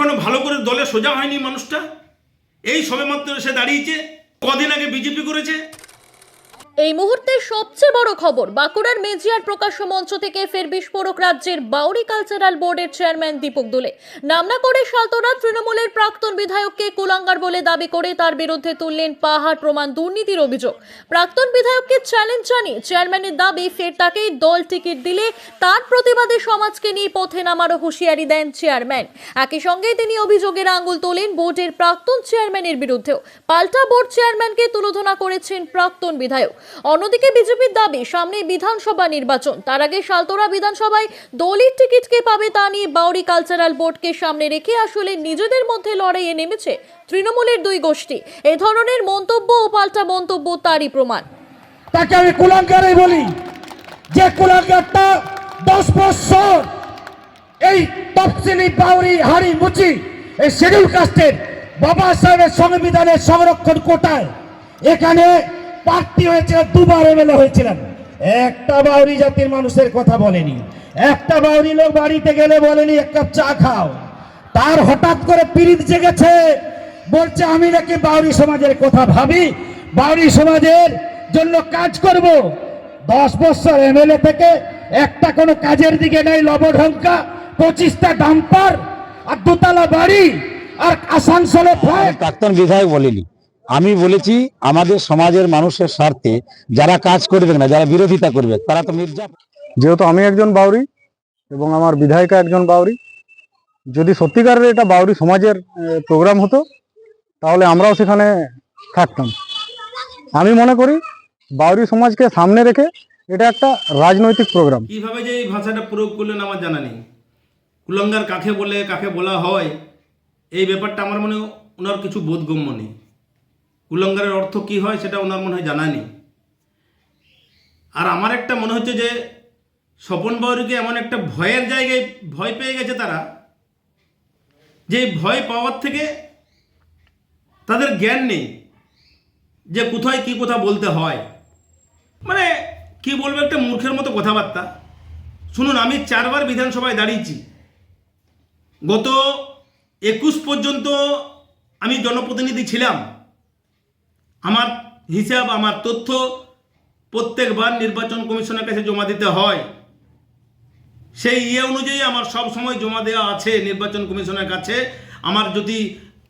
এখনো ভালো করে দলে সোজা হয়নি মানুষটা। এই সবেমাত্র সে দাঁড়িয়েছে, কদিন আগে বিজেপি করেছে। এই মুহূর্তের সবচেয়ে বড় খবর, বাঁকুড়ার মেজিয়ার প্রকাশ্য মঞ্চ থেকে ফের বিস্ফোরক। রাজ্যের বাউরি কালচারাল বোর্ডের চেয়ারম্যান দীপক দোলে নাম না করে সালতোরা তৃণমূলের প্রাক্তন বিধায়ককে কুলাঙ্গার বলে দাবি করে তার বিরুদ্ধে তুললেন পাহাড় প্রমাণ দুর্নীতির অভিযোগ। প্রাক্তন বিধায়ককে চ্যালেঞ্জ জানিয়ে চেয়ারম্যানের দাবি, ফের তাকেই দল টিকিট দিলে তার প্রতিবাদে সমাজকে নিয়ে পথে নামারও হুঁশিয়ারি দেন চেয়ারম্যান। একই সঙ্গে তিনি অভিযোগের আঙুল তোলেন বোর্ডের প্রাক্তন চেয়ারম্যানের বিরুদ্ধেও। পাল্টা বোর্ড চেয়ারম্যানকে তুলোধনা করেছেন প্রাক্তন বিধায়ক। অন্যদিকে বিজেপির দাবি, সামনে বিধানসভা নির্বাচন, তার আগে সালতোরা বিধানসভায় দলের টিকিট কে পাবে তা নিয়ে বাউরি কালচারাল বোর্ডকে সামনে রেখে আসলে নিজেদের মধ্যে লড়াইয়ে নেমেছে তৃণমূলের দুই গোষ্ঠী। এ ধরনের মন্তব্য ও পাল্টা মন্তব্য তারই প্রমাণ। তাকে আমি কুলাঙ্গারই বলি, যে কুলাঙ্গারটা 10 বছর এই তফসিলি বাউরি হাড়ি মুচি এই শিডিউল কাস্টের বাবা সাহেবের সংবিধানের সংরক্ষণ কোটায় এখানে প্রার্থী হয়েছিল, দুবার এমএলএ হয়েছিলেন। একটা বাউরি জাতির মানুষের কথা বলেনি, একটা বাউরি লোক বাড়িতে গেলে বলেনি এক কাপ চা খাও। তার হঠাৎ করে পীড়িত জেগেছে, বলছে আমি নাকি বাউরি সমাজের কথা ভাবি, বাউরি সমাজের জন্য কাজ করব। 10 বছর এমএলএ থেকে একটা কোনো কাজের দিকে নেই, লবঢঙ্কা, 25টা ডাম্পার আর 2তলা বাড়ি আর আসানসোলে প্রাক্তন বিধায়ক বলিনি, আমি বলেছি আমাদের সমাজের মানুষের স্বার্থে যারা কাজ করবে না, যারা বিরোধিতা করবে তারা তো মির্জা। যেহেতু আমি একজন বাউরি এবং আমার বিধায়িকা একজন বাউরি, যদি সত্যিকারের এটা বাউরি সমাজের প্রোগ্রাম হতো তাহলে আমরাও সেখানে থাকতাম। আমি মনে করি বাউরি সমাজকে সামনে রেখে এটা একটা রাজনৈতিক প্রোগ্রাম। কিভাবে যে এই ভাষাটা প্রয়োগ করলেন আমার জানা নেই। কুলাঙ্গার কাকে বলে, কাকে বলা হয়, এই ব্যাপারটা আমার মনে হয় ওনার কিছু বোধগম্য নেই। কুলাঙ্গারের অর্থ কি হয় সেটা ওনার মনে হয় জানা নেই। আর আমার একটা মনে হচ্ছে যে স্বপন বাউরিকে এমন একটা ভয়ের জায়গায় ভয় পেয়ে গেছে তারা, যে ভয় পাওয়ার থেকে তাদের জ্ঞান নেই যে কোথায় কি কথা বলতে হয়। মানে কি বলবো, একটা মূর্খের মতো কথাবার্তা। শুনুন, আমি 4 বার বিধানসভায় দাঁড়িয়েছি। গত 21 পর্যন্ত আমি জনপ্রতিনিধি ছিলাম। আমার হিসাব, আমার তথ্য প্রত্যেকবার নির্বাচন কমিশনের কাছে জমা দিতে হয়। সেই অনুযায়ী আমার সব সময় জমা দেওয়া আছে নির্বাচন কমিশনের কাছে। আমার যদি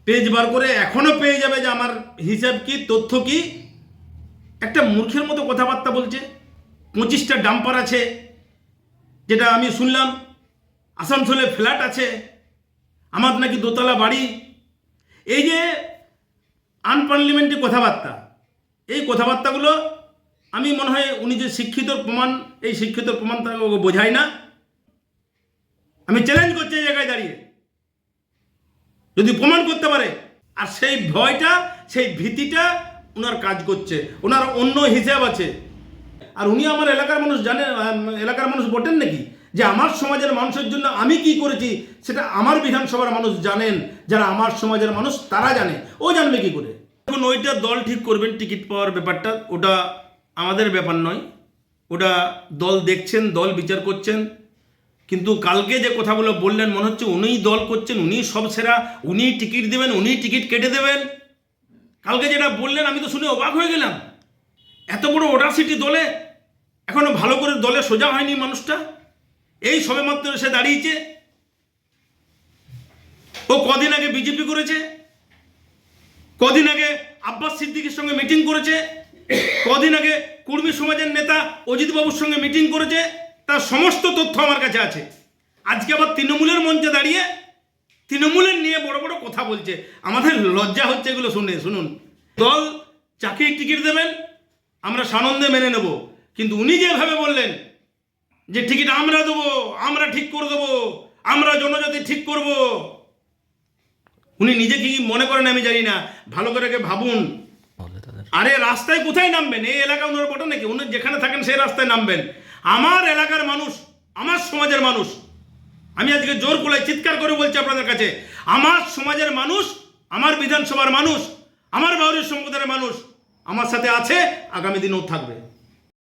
পেজ বার করে এখনও পেয়ে যাবে যে আমার হিসাব কি, তথ্য কি। একটা মূর্খের মতো কথাবার্তা বলছে। 25টা ডাম্পার আছে, যেটা আমি শুনলাম। আসানসোলে ফ্ল্যাট আছে, আমার নাকি 2তলা বাড়ি। এই যে আনপার্লিমেন্টারি কথাবার্তা, এই কথাবার্তাগুলো আমি মনে হয় উনি যে শিক্ষিত প্রমাণ, এই শিক্ষিত প্রমাণ তাকে বোঝায় না। আমি চ্যালেঞ্জ করছি এই জায়গায় দাঁড়িয়ে, যদি প্রমাণ করতে পারে। আর সেই ভয়টা, সেই ভীতিটা ওনার কাজ করছে, ওনার অন্য হিসাব আছে। আর উনি আমার এলাকার মানুষ জানেন, এলাকার মানুষ বটেন নাকি যে আমার সমাজের মানুষের জন্য আমি কি করেছি সেটা আমার বিধানসভার মানুষ জানেন। যারা আমার সমাজের মানুষ তারা জানে, ও জানবে কি করে? এখন ওইটা দল ঠিক করবেন, টিকিট পাওয়ার ব্যাপারটা ওটা আমাদের ব্যাপার নয়। ওটা দল দেখছেন, দল বিচার করছেন। কিন্তু কালকে যে কথাগুলো বললেন, মনে হচ্ছে উনিই দল করছেন, উনিই সব সেরা, উনিই টিকিট দেবেন, উনিই টিকিট কেটে দেবেন। কালকে যেটা বললেন আমি তো শুনে অবাক হয়ে গেলাম। এত বড় ওডাসিটি দলে, এখনো ভালো করে দলে সোজা হয়নি মানুষটা। এই সবেমাত্র সে দাঁড়িয়েছে। ও কদিন আগে বিজেপি করেছে, কদিন আগে আব্বাস সিদ্দিকের সঙ্গে মিটিং করেছে, কদিন আগে কুর্মী সমাজের নেতা অজিত বাবুর সঙ্গে মিটিং করেছে। তার সমস্ত তথ্য আমার কাছে আছে। আজকে আবার তৃণমূলের মঞ্চে দাঁড়িয়ে তৃণমূলের নিয়ে বড় বড় কথা বলছে। আমাদের লজ্জা হচ্ছে এগুলো শুনে। শুনুন, দল চাকরির টিকিট দেবেন, আমরা সানন্দে মেনে নেব। কিন্তু উনি যেভাবে বললেন যে টিকিট আমরা দেবো, আমরা ঠিক করে দেবো, আমরা জনজাতি ঠিক করব, উনি নিজে কি মনে করেন আমি জানি না। ভালো করে ভাবুন। আরে রাস্তায় কোথায় নামবেন? এই এলাকা ওনার বটে নাকি? উনি যেখানে থাকেন সেই রাস্তায় নামবেন। আমার এলাকার মানুষ, আমার সমাজের মানুষ, আমি আজকে জোর গলায় চিৎকার করে বলছি আপনাদের কাছে, আমার সমাজের মানুষ, আমার বিধানসভার মানুষ, আমার বাউরি সম্প্রদায়ের মানুষ আমার সাথে আছে, আগামী দিনেও থাকবে।